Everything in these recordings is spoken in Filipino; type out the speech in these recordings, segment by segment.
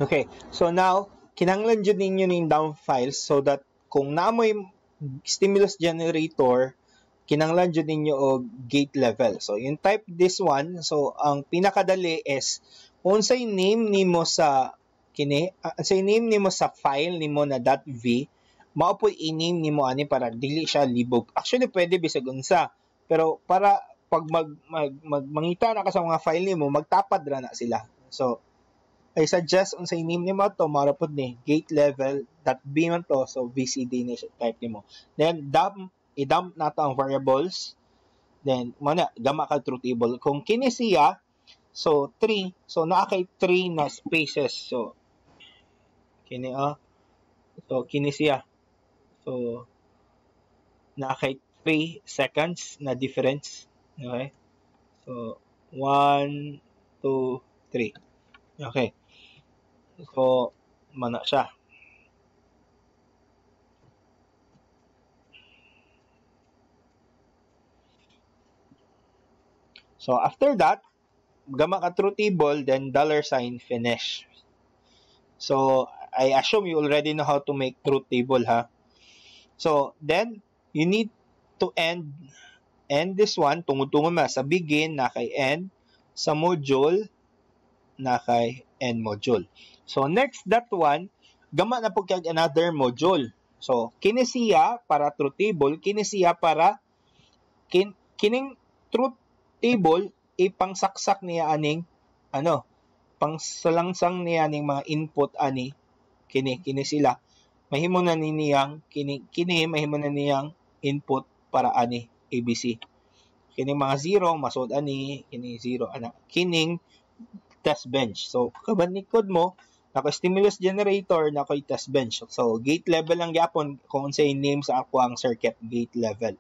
Okay, so now kinahanglan jud ninyo ning dump files so that kung naamoy stimulus generator, kinahanglan jud ninyo og gate level. So yung type this one, so ang pinakadali is unsay name nimo sa say name nimo sa file nimo na .v, mao po i-name nimo ani para dili siya libog. Actually pwede bisag unsa, pero para pag mangita na ka sa mga file nimo, magtapad ra na sila. So I suggest unsay name nimo to marapod ni gate level.b man to, so VCD ni type nimo. Then i-dump nato ang variables. Then mana gama ka truth table. Kung kini siya, so 3, so naa kay 3 na spaces. So kini so kini siya. So naa kay 3 seconds na difference. Okay? So 1 2 3. Okay. So, mana siya. So, after that, gama ka truth table, then $sign finish. So, I assume you already know how to make truth table, ha? So, then, you need to end this one, tungod-tungod ma, sa begin, na kay end, sa module, na kay end module. So, next that one, gama na po kag another module. So, kini siya para truth table, kini siya para kining truth table ipangsaksak niya aning pangsalangsang niya aning mga input ani kini sila. Mahimo na niyang kini mahimo na niyang input para ani ABC. Kining mga 0 masud ani, kini 0 ana. Kining test bench. So, kabanikod mo, nako stimulus generator, nako test bench. So, gate level lang gyapon kung unsay name sa ako ang circuit, gate level.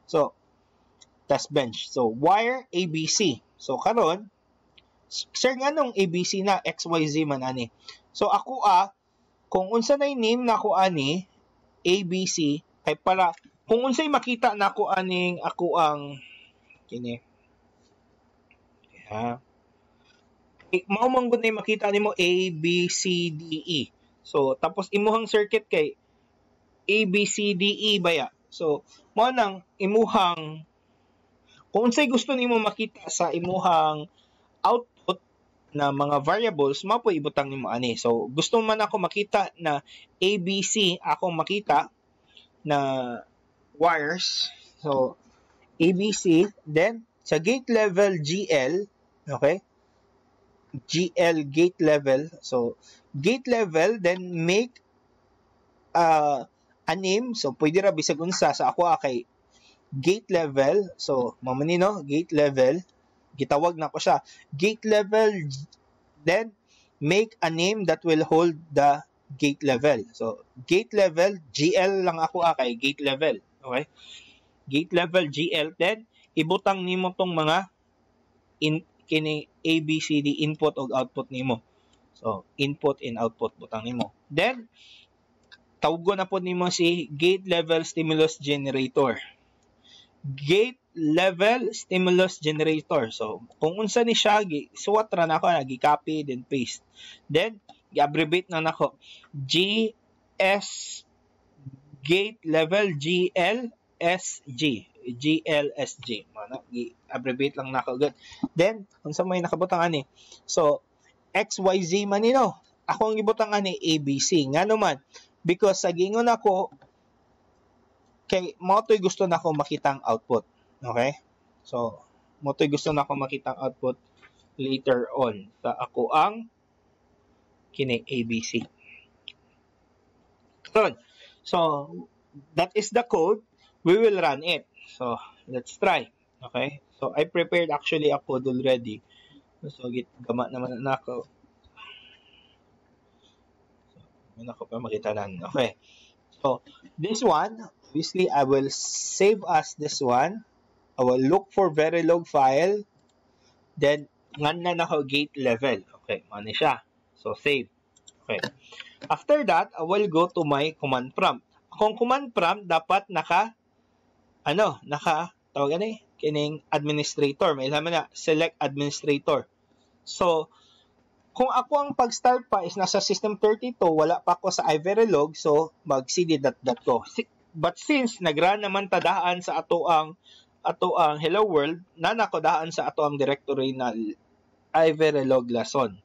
So, test bench. So, wire ABC. So, karon, sir, nganong ABC na XYZ man ani? So, ako kung unsa na name nako ani ABC, kay para kung unsay makita nako aning ako ang kini. Yeah. Mao man gud na makita nimo A, B, C, D, E. So, tapos imuhang circuit kay A, B, C, D, E baya. So, mao nang imuhang kung unsay gusto nimo makita sa imuhang output na mga variables, mao po ibutang nimo ani. So, gusto man ako makita na A, B, C, ako makita na wires. So, A, B, C, then sa gate level GL, okay? GL gate level. So, gate level, then make a name. So, pwede ra bisag unsa sa ako kay gate level. So, mamanino, gate level. Gitawag na ko siya. Gate level, then make a name that will hold the gate level. So, gate level, GL lang ako kay gate level. Okay? Gate level, GL, then ibutang nimo tong mga kini A, B, C, D input o output nimo. So, input and output butang nimo. Then, tawgo na po nimo si gate level stimulus generator. Gate level stimulus generator. So, kung unsa ni siya, suwat ra na ako, gi-copy, then paste. Then, i-abbreviate na nako. GS gate level GLSG. GLSG. Mana, i-abbreviate lang nako agad. Then, unsa may nakabutang ani? So, XYZ man nino. Ako ang gibutang ani ABC. Ngano man? Because sa gingon ako kay mo toy gusto nako makitang output. Okay? So, mo toy gusto nako makitang output later on sa ako ang kini ABC. So, that is the code. We will run it. So, let's try. Okay? So, I prepared actually a code already. So, gama naman na ako. So, ako pa makita na. Okay. So, this one, obviously, I will save as this one. I will look for Verilog file. Then, ngan na ako gate level. Okay, mani siya. So, save. Okay. After that, I will go to my command prompt. Kung command prompt, dapat tawag ani, kining administrator. May ilaman na, select administrator. So, kung ako ang pag-start pa is nasa system 32, wala pa ako sa iVerilog, so mag-cd ko. But since nagrun naman tadaan sa ato ang hello world, nanako daan sa ato ang directory na iVerilog lesson.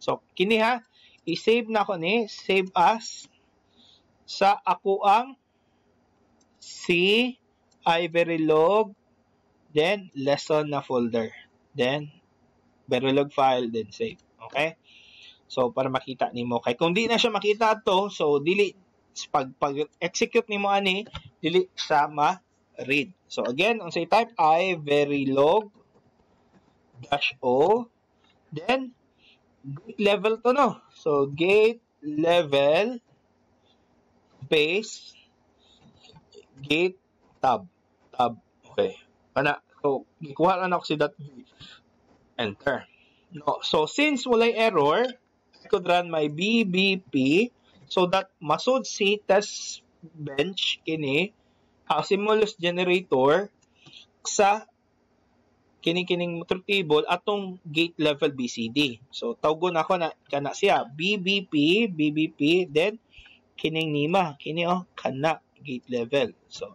So kini ha, i-save na ko ni, save as sa ako ang iVerilog, then lesson na folder, then Verilog file, then save. Okay? So, para makita nimo. Kay kung di na siya makita to, so, dili, pag-execute nimo ani, dili siya ma-read. So, again, kung say type iVerilog -o, then, gate level to, no? So, gate level space gate tab. Okay. Ana, so, gikuha na ako si .v. Enter. No, so since walay error, I could run my BBP so that masud si test bench kini simulus generator sa kining truth table atong gate level BCD. So tawgon ako na kana siya BBP, then kining nima, kini kana gate level. So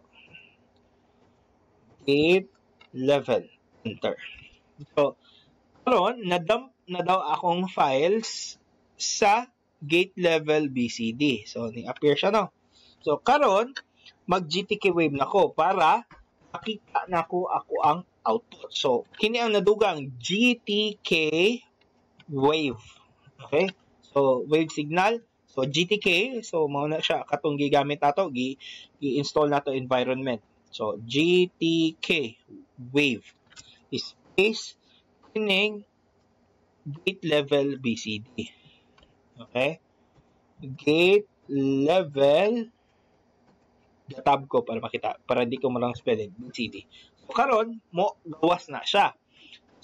gate level, enter. So karon na-dump na daw akong files sa gate level BCD. So ni-appear siya, no. So karon mag-GTK wave na ko para makita na ko ako ang output. So kini ang nadugang GTK wave. Okay? So wave signal. So GTK, so mao na siya katong gigamit nato, gi-install nato environment. So GTK wave space kining gate level BCD. Okay? Gate level, tab ko para makita, para di ko malang spelling, BCD. So karon mo gawas na siya.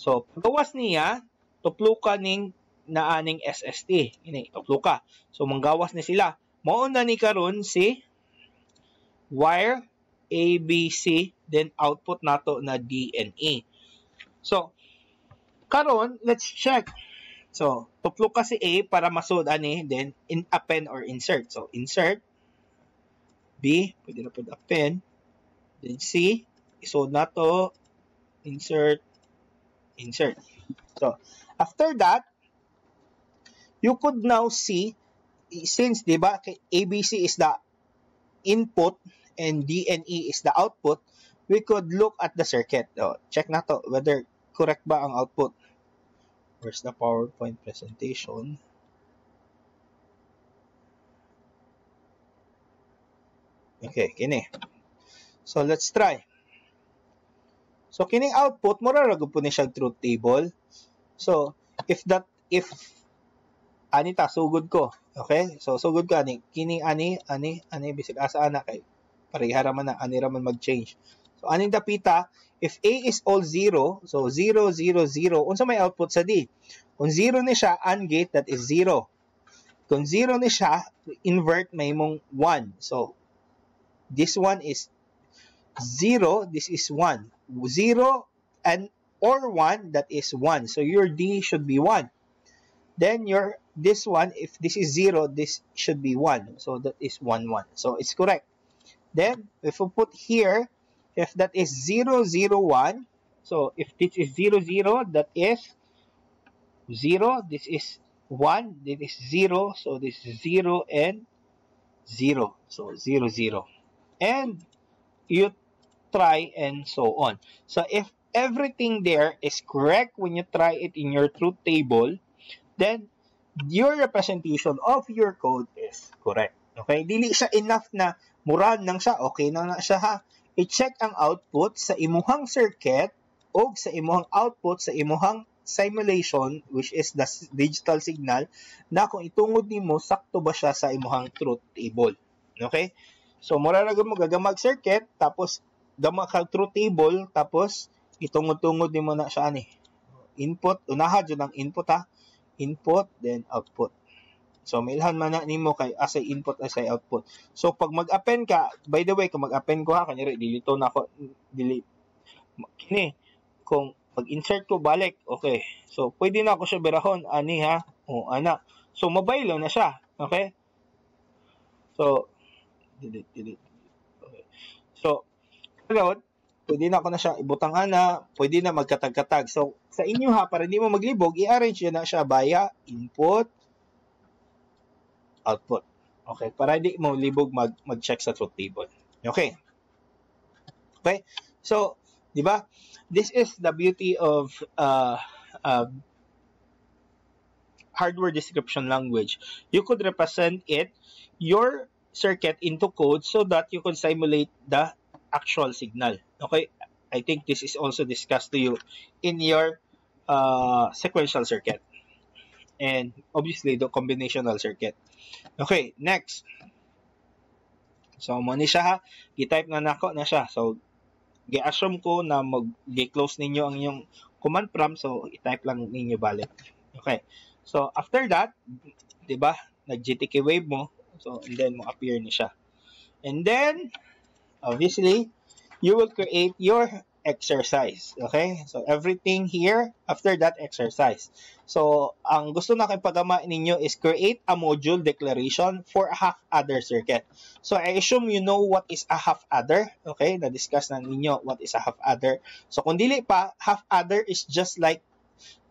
So pagawas niya, tupluka ning naaning SST. Ini tupluka. So manggawas ni sila. Mao na ni karon si wire ABC, then output nato na DNE. So karon, let's check. So, tuplok ka si A para masud ani, then append or insert. So, insert B, pwede na pud append. Then C, isod na to, insert. So, after that, you could now see, since, di ba, ABC is the input and DNE is the output, we could look at the circuit. So, check na to, whether correct ba ang output. Where's the PowerPoint presentation? Okay, kini. So let's try. So kining output mura ra gud po ni siya truth table. So if ani ta sugod ko. Okay? So sugod ko ani kining ani bisig asa ana kay parehara man na ani ra man mag-change. So aning dapita, if A is all 0, so 0, 0, 0, unsa may output sa D? Kung 0 ni siya, AND gate, that is 0. Kung 0 ni siya, invert may mong 1. So, this one is 0, this is 1. 0 and or 1, that is 1. So, your D should be 1. Then, this one, if this is 0, this should be 1. So, that is 1, 1. So, it's correct. Then, if we put here, if that is 0, 0, 1, so if this is 0, 0, that is 0, this is 1, this is 0, so this is 0 and 0, so 0, 0. And you try and so on. So if everything there is correct when you try it in your truth table, then your representation of your code is correct. Okay? Dili siya enough na muran nang siya, okay na siya ha. I-check ang output sa imuhang circuit o sa imuhang output sa imuhang simulation, which is the digital signal, na kung itungod nimo sakto ba siya sa imuhang truth table. Okay? So, mura na mo gagamag circuit, tapos gamag ka truth table, tapos itungod-tungod nimo na siya ani. Input, unaha dyan ang input ha. Input, then output. So, mailhan man na nimo kay asay input, asay output. So, pag mag-append ka, by the way, kung mag-append ko ha, kanyari, dilito na ako, delete. Kini, kung pag-insert ko, balik, okay. So, pwede na ako siya berahon, ani ha, O, ana. So, mobile na siya. Okay? So, delete. Okay. So, karon, pwede na ako na siya ibutang ana, pwede na magkatag-katag. So, sa inyo ha, para hindi mo maglibog, i-arrange na siya via input, output. Okay? Para hindi mo libog mag-check sa truth table. Okay? Okay? So, di ba? This is the beauty of hardware description language. You could represent your circuit into code so that you could simulate the actual signal. Okay? I think this is also discussed to you in your sequential circuit. And obviously, the combinational circuit. Okay, next. So, mo ni siya ha. I-type na nako na siya. So, gi-assume ko na mag-close ninyo ang inyong command prompt. So, i-type lang ninyo balik. Okay. So, after that, di ba, nag-GTK wave mo. So, and then, mo appear ni siya. And then, obviously, you will create your exercise. Okay? So, everything here, after that exercise. So, ang gusto na kayo pagama ninyo is create a module declaration for a half-adder circuit. So, I assume you know what is a half-adder. Okay? Na-discuss na ninyo what is a half-adder. So, kung dili pa, half-adder is just like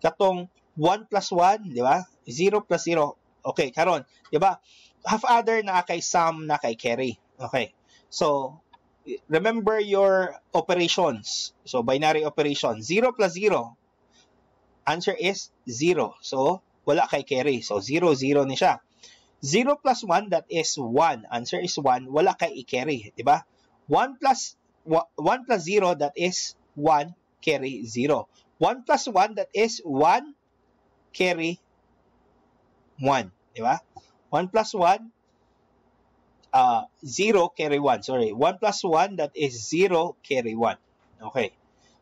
katong 1 plus 1, di ba? 0 plus 0. Okay, karon, di ba? Half-adder na kay sum, na kay carry. Okay. So, remember your operations. So, binary operation. 0 plus 0. Answer is 0. So, wala kay carry. So, 0, 0 ni siya. 0 plus 1, that is 1. Answer is 1. Wala kay i-carry. Diba? 1 plus 0, that is 1. Carry 0. 1 plus 1, that is 1. Carry 1. Diba? 1 plus 1, 0 carry 1. Sorry. 1 plus 1, that is 0 carry 1. Okay.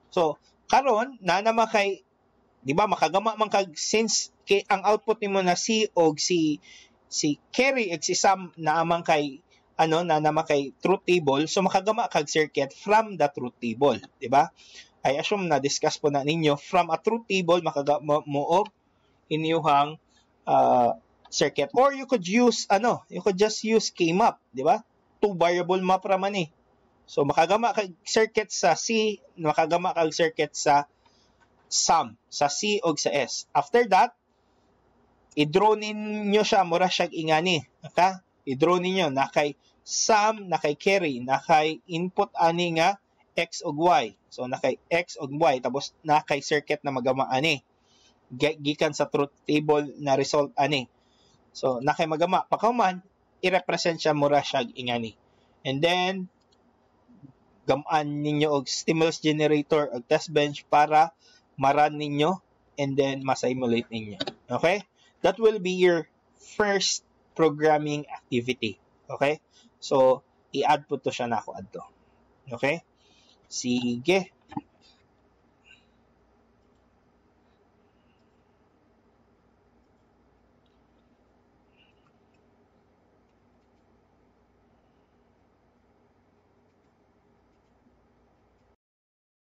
So, karon na naman kay, di ba, makagama man kag, since ang output nimo na C og si carry ug si sum na naman kay, na naman kay truth table, so makagama kag circuit from the truth table. Di ba? I assume na discuss po na ninyo, from a truth table, makagama mo og inyuhang circuit. Or you could use, you could just use K-map, di ba? 2 variable map raman eh. So, makagama kag circuit sa C, makagama kag circuit sa sum, sa C o sa S. After that, i-draw ninyo siya, mura siya ingani. Okay? I-draw ninyo, na kay sum, na kay carry, na kay input ani nga X o Y. So, na kay X o Y, tapos na kay circuit na magama ani. Gikan sa truth table na result ani. So, na kay magama, pagkaman, i-represent siya mura siya ingani. And then, gamaan ninyo og stimulus generator og test bench para ma-run ninyo and then ma-simulate ninyo. Okay? That will be your first programming activity. Okay? So, i-add po to siya na ako adto. Okay? Sige.